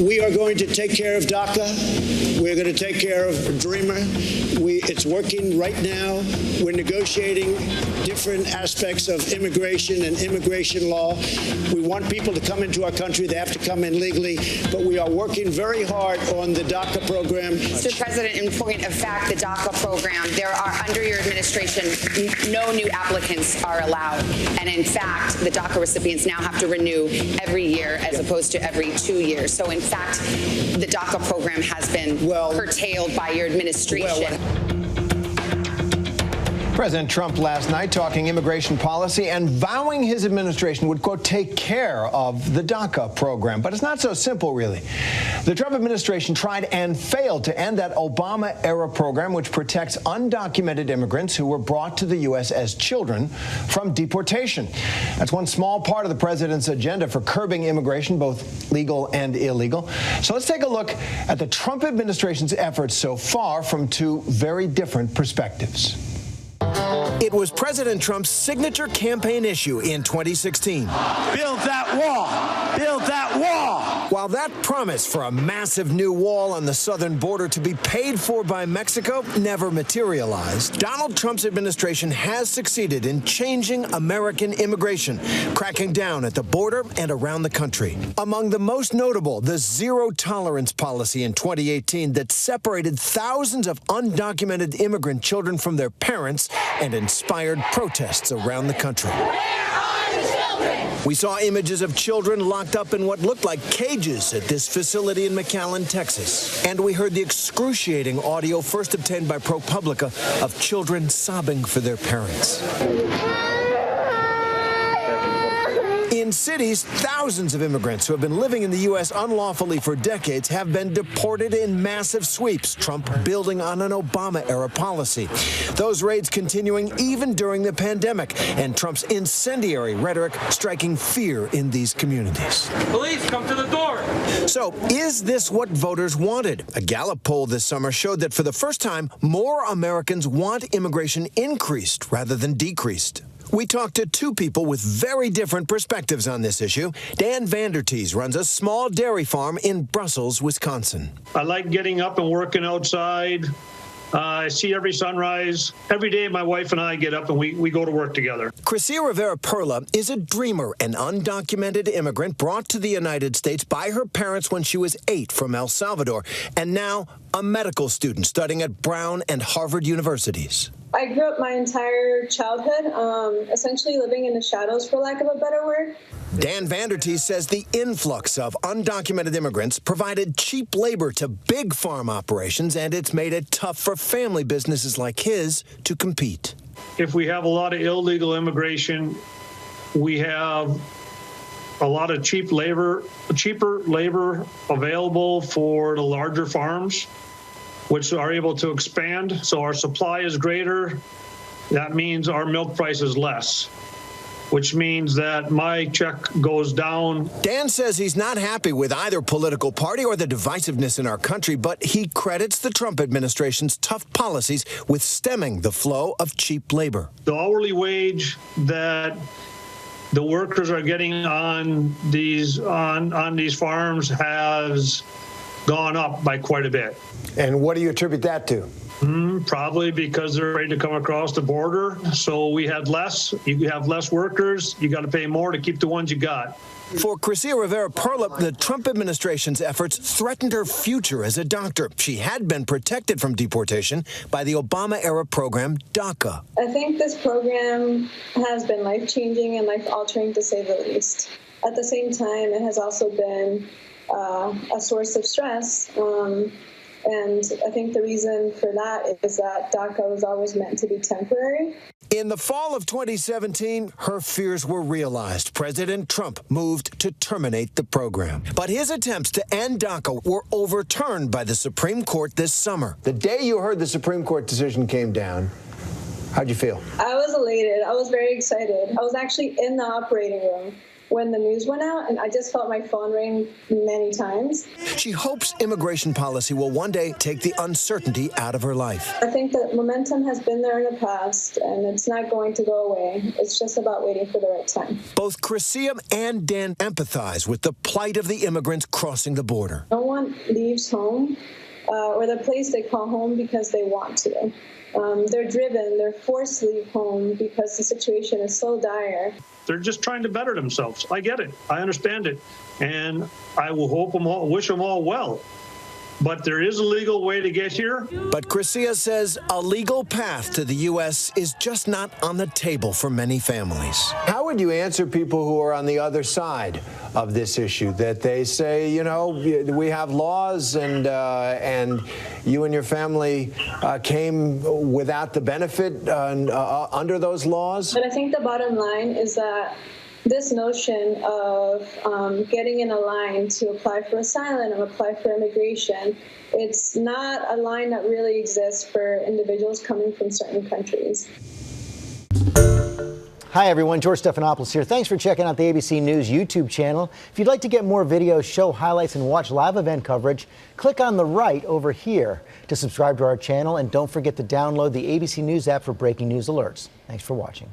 We are going to take care of DACA. We're going to take care of Dreamer. It's working right now. We're negotiating different aspects of immigration and immigration law. We want people to come into our country. They have to come in legally. But we are working very hard on the DACA program. Mr. President, in point of fact, the DACA program, there are, under your administration, no new applicants are allowed. And in fact, the DACA recipients now have to renew every year as opposed to every 2 years. So in fact, the DACA program has been curtailed by your administration. President Trump last night talking immigration policy and vowing his administration would, quote, take care of the DACA program. But it's not so simple, really. The Trump administration tried and failed to end that Obama-era program, which protects undocumented immigrants who were brought to the U.S. as children from deportation. That's one small part of the president's agenda for curbing immigration, both legal and illegal. So let's take a look at the Trump administration's efforts so far from two very different perspectives. It was President Trump's signature campaign issue in 2016. Build that wall! Build that wall! While that promise for a massive new wall on the southern border to be paid for by Mexico never materialized, Donald Trump's administration has succeeded in changing American immigration, cracking down at the border and around the country. Among the most notable, the zero-tolerance policy in 2018 that separated thousands of undocumented immigrant children from their parents and inspired protests around the country. We saw images of children locked up in what looked like cages at this facility in McAllen, Texas. And we heard the excruciating audio first obtained by ProPublica of children sobbing for their parents. In cities, thousands of immigrants who have been living in the U.S. unlawfully for decades have been deported in massive sweeps, Trump building on an Obama-era policy. Those raids continuing even during the pandemic, and Trump's incendiary rhetoric striking fear in these communities. Police, come to the door! So, is this what voters wanted? A Gallup poll this summer showed that for the first time, more Americans want immigration increased rather than decreased. We talked to two people with very different perspectives on this issue. Dan Vandertees runs a small dairy farm in Brussels, Wisconsin. I like getting up and working outside. I see every sunrise. Every day my wife and I get up and we go to work together. Crisia Rivera-Perla is a dreamer, an undocumented immigrant brought to the United States by her parents when she was 8 from El Salvador, and now a medical student studying at Brown and Harvard universities. I grew up my entire childhood, essentially living in the shadows, for lack of a better word. Dan Vandertees says the influx of undocumented immigrants provided cheap labor to big farm operations, and it's made it tough for family businesses like his to compete. If we have a lot of illegal immigration, we have a lot of cheaper labor available for the larger farms, which are able to expand. So our supply is greater. That means our milk price is less, which means that my check goes down. Dan says he's not happy with either political party or the divisiveness in our country, but he credits the Trump administration's tough policies with stemming the flow of cheap labor. The hourly wage that the workers are getting on these farms has gone up by quite a bit. And what do you attribute that to? Probably because they're ready to come across the border. So we had less. You have less workers. You got to pay more to keep the ones you got. For Crisia Rivera-Perla, the Trump administration's efforts threatened her future as a doctor. She had been protected from deportation by the Obama-era program DACA. I think this program has been life-changing and life-altering, to say the least. At the same time, it has also been a source of stress. And I think the reason for that is that DACA was always meant to be temporary. In the fall of 2017, her fears were realized. President Trump moved to terminate the program. But his attempts to end DACA were overturned by the Supreme Court this summer. The day you heard the Supreme Court decision came down, how'd you feel? I was elated. I was very excited. I was actually in the operating room. when the news went out, and I just felt my phone ring many times. She hopes immigration policy will one day take the uncertainty out of her life. I think that momentum has been there in the past, and it's not going to go away. It's just about waiting for the right time. Both Chrissia and Dan empathize with the plight of the immigrants crossing the border. No one leaves home or the place they call home because they want to. They're driven, they're forced to leave home because the situation is so dire. They're just trying to better themselves. I get it. I understand it. And I will hope them all, wish them all well. But there is a legal way to get here. But Chrissia says a legal path to the U.S. is just not on the table for many families. How would you answer people who are on the other side of this issue, that they say, you know, we have laws and you and your family came without the benefit under those laws? But I think the bottom line is that this notion of getting in a line to apply for asylum or apply for immigration, it's not a line that really exists for individuals coming from certain countries. Hi, everyone. George Stephanopoulos here. Thanks for checking out the ABC News YouTube channel. If you'd like to get more videos, show highlights, and watch live event coverage, click on the right over here to subscribe to our channel. And don't forget to download the ABC News app for breaking news alerts. Thanks for watching.